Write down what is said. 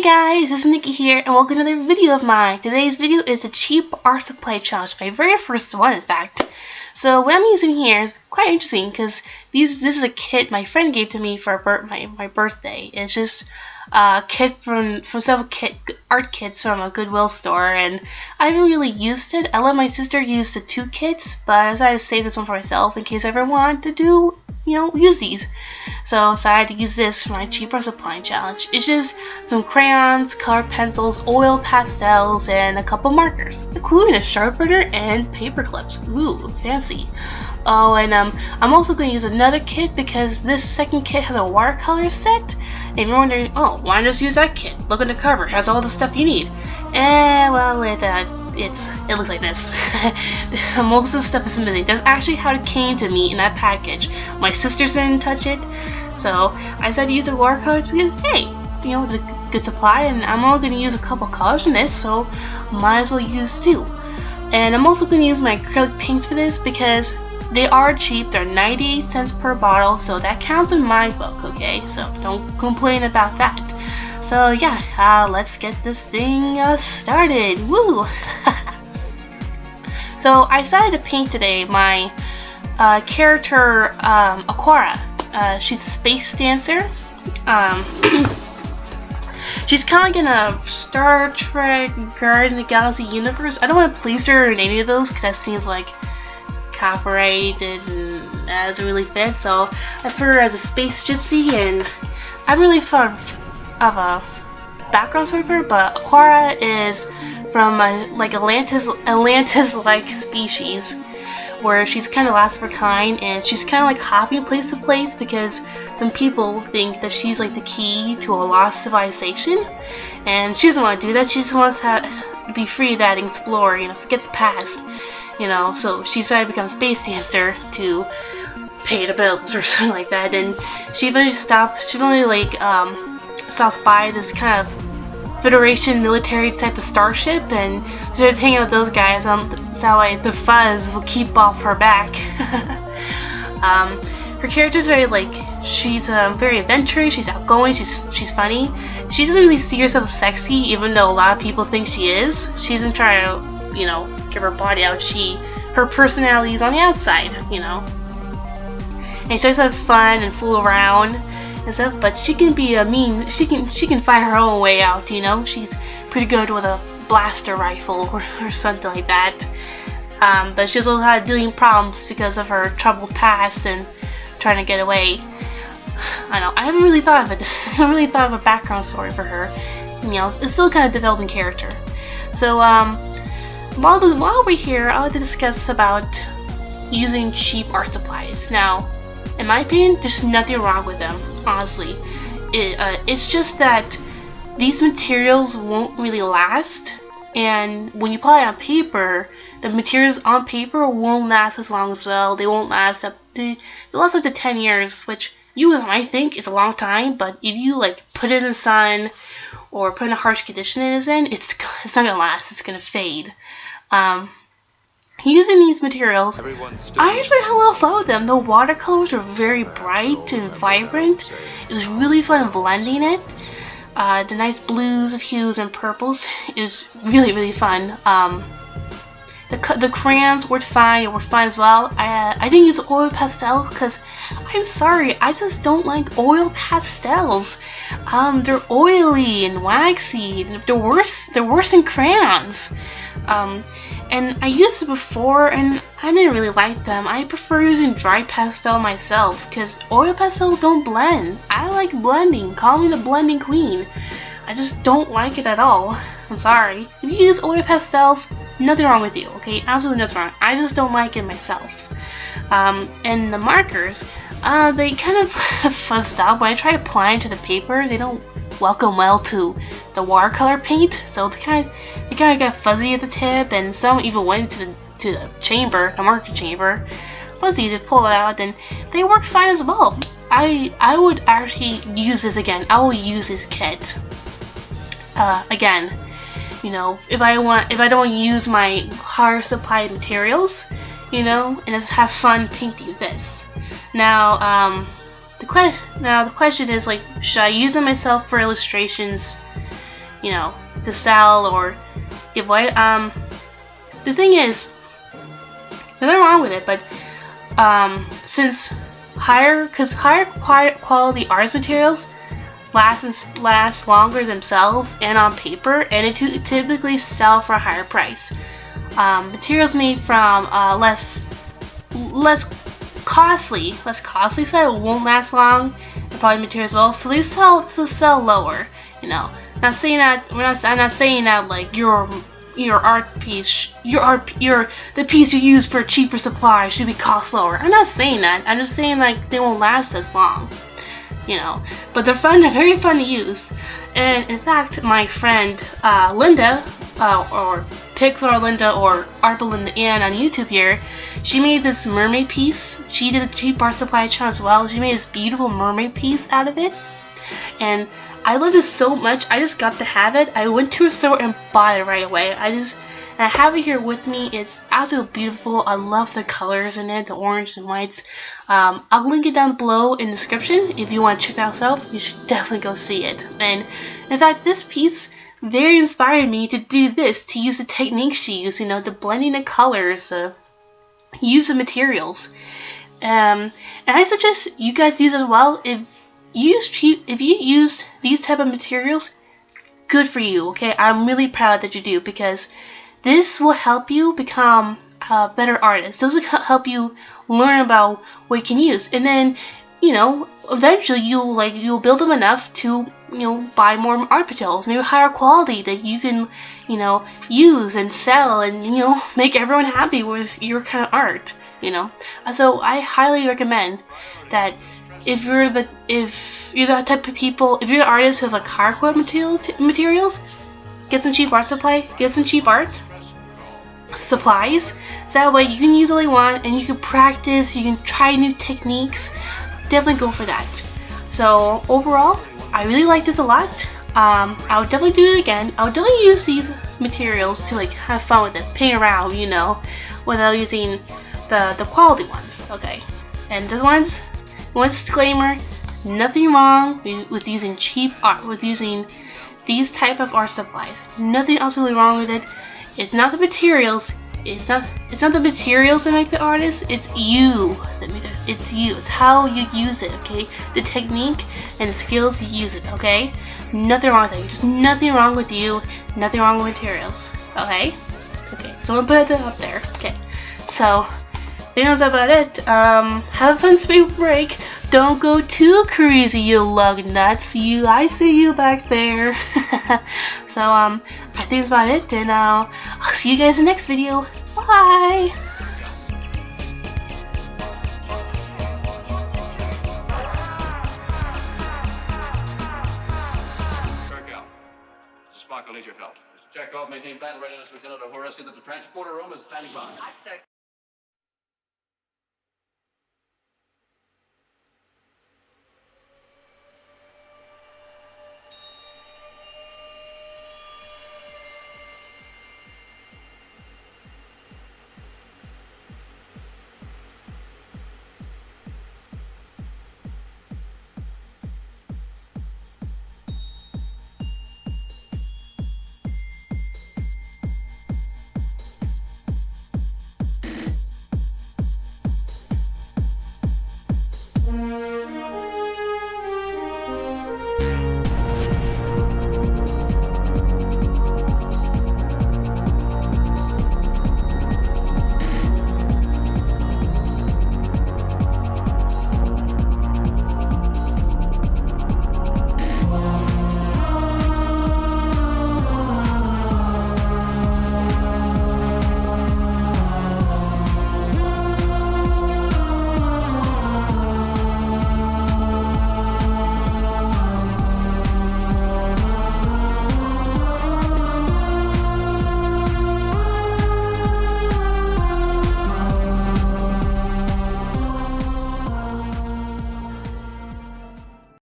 Hey guys, this is Nikki here, and welcome to another video of mine. Today's video is a cheap art supply challenge, my very first one in fact. So what I'm using here is quite interesting because this is a kit my friend gave to me for my birthday. It's just a kit from several art kits from a Goodwill store, and I haven't really used it. I let my sister use the two kits, but I decided to save this one for myself in case I ever want to do, use these. So I decided to use this for my cheap art supply challenge. It's just some crayons, colored pencils, oil pastels, and a couple markers, including a sharpener and paper clips. Ooh, fancy. Oh, and I'm also going to use another kit because this second kit has a watercolor set. And you're wondering, oh, why not just use that kit? Look at the cover, it has all the stuff you need. Well, it looks like this. Most of the stuff is missing. That's actually how it came to me in that package. My sisters didn't touch it, so I decided to use the watercolors because, hey, it's a good supply, and I'm only going to use a couple colors in this, so might as well use two. And I'm also going to use my acrylic paints for this because they are cheap. They're 98 cents per bottle, so that counts in my book, okay? So don't complain about that. So yeah, let's get this thing started. Woo! So I decided to paint today my character Aquara. She's a space dancer. She's kind of like in a Star Trek Guardians of the Galaxy universe. I don't want to place her in any of those because that seems like copyrighted and that doesn't really fit. So I put her as a space gypsy, and I really thought of a background story for her, but Aquara is from like Atlantis-like species, where she's kind of last of her kind, and she's kind of like hopping place to place because some people think that she's like the key to a lost civilization, and she doesn't want to do that. She just wants to be free of that and explore, forget the past, so she decided to become a space dancer to pay the bills or something like that. And she eventually stops by this kind of Federation military type of starship and started hanging out with those guys. So the fuzz will keep off her back. Her character is she's very adventurous, she's outgoing, she's funny. She doesn't really see herself as sexy, even though a lot of people think she is. She doesn't try to, give her body out. Her personality is on the outside, and she likes to have fun and fool around and stuff, but she can be she can find her own way out, She's pretty good with a blaster rifle or something like that. But she also had dealing problems because of her troubled past and trying to get away. I know, I haven't really thought of it. I haven't really thought of a background story for her. It's still kind of developing character. So while we're here, I like to discuss about using cheap art supplies. Now, in my opinion, there's nothing wrong with them, honestly. It's just that these materials won't really last, and when you apply it on paper, the materials on paper won't last as long as well. They won't last they'll last up to 10 years, which you might think is a long time, but if you put it in the sun or put in a harsh condition it's not gonna last. It's gonna fade. Using these materials, I actually had a lot of fun with them. The watercolors were very bright and vibrant. It was really fun blending it. The nice blues of hues and purples is really, really fun. The crayons were fine as well. I didn't use oil pastel because I'm sorry, I just don't like oil pastels. They're oily and waxy. They're worse than crayons. And I used it before and I didn't really like them. I prefer using dry pastel myself because oil pastel don't blend. I like blending. Call me the blending queen. I just don't like it at all. I'm sorry. If you use oil pastels, nothing wrong with you, okay? Absolutely nothing wrong. I just don't like it myself. And the markers, they kind of fuzzed up. When I try applying to the paper, they don't welcome well to the watercolor paint, so they kind of got fuzzy at the tip, and some even went to the chamber, the marker chamber. It was easy to pull it out, and they work fine as well. I would actually use this again. I will use this kit again. If I don't want to use my hard supply materials, and just have fun painting this. Now, the question is should I use them myself for illustrations you know, to sell or give away. The thing is, there's nothing wrong with it, but since higher quality artist materials last longer themselves and on paper, and it typically sell for a higher price. Materials made from less costly side won't last long. And probably materials well, so they sell lower. You know, not saying that I'm not saying that like your art piece, the piece you use for cheaper supply should be cost lower. I'm not saying that. I'm just saying like they won't last as long. You know, but they're fun. They're very fun to use. And in fact, my friend Linda, or Pixar Linda or Art Linda Ann on YouTube here, she made this mermaid piece. She did a cheap art supply channel as well. She made this beautiful mermaid piece out of it, and I love this so much. I just got to have it. I went to a store and bought it right away. I have it here with me. It's absolutely beautiful. I love the colors in it, the orange and whites. I'll link it down below in the description. If you want to check it out yourself, you should definitely go see it. And in fact, this piece very inspired me to do this, to use the techniques she used, you know, the blending the colors, use the materials. And I suggest you guys use it as well. If you use these type of materials, good for you, okay? I'm really proud that you do, because this will help you become a better artist. This will help you learn about what you can use, and then, you know, eventually you'll build them enough to, you know, buy more art materials, maybe higher quality that you can, you know, use and sell, and, you know, make everyone happy with your kind of art, you know. So I highly recommend that if you're that type of people, if you're the artist who have like higher quality materials, get some cheap art supply, get some cheap art supplies, so that way you can use all you want and you can practice, you can try new techniques. Definitely go for that. So overall, I really like this a lot. I would definitely do it again. I would definitely use these materials to like have fun with it, paint around, you know, without using the quality ones. Okay, and the ones, one disclaimer: nothing wrong with using cheap art, with using these type of art supplies. Nothing absolutely wrong with it. It's not the materials. It's not the materials that make the artist. It's you that make it. It's you. It's how you use it. Okay, the technique and the skills you use it. Okay, nothing wrong with it. Just nothing wrong with you. Nothing wrong with materials. Okay. Okay. So I'm gonna put that up there. Okay. So I think that's about it. Have a fun spring break. Don't go too crazy, you lug nuts. I see you back there. So I think that's about it, and I'll see you guys in the next video. Bye. Sparkle needs your help. Chekhov, maintain battle readiness, Lieutenant Uhura. See that the transporter room is standing by.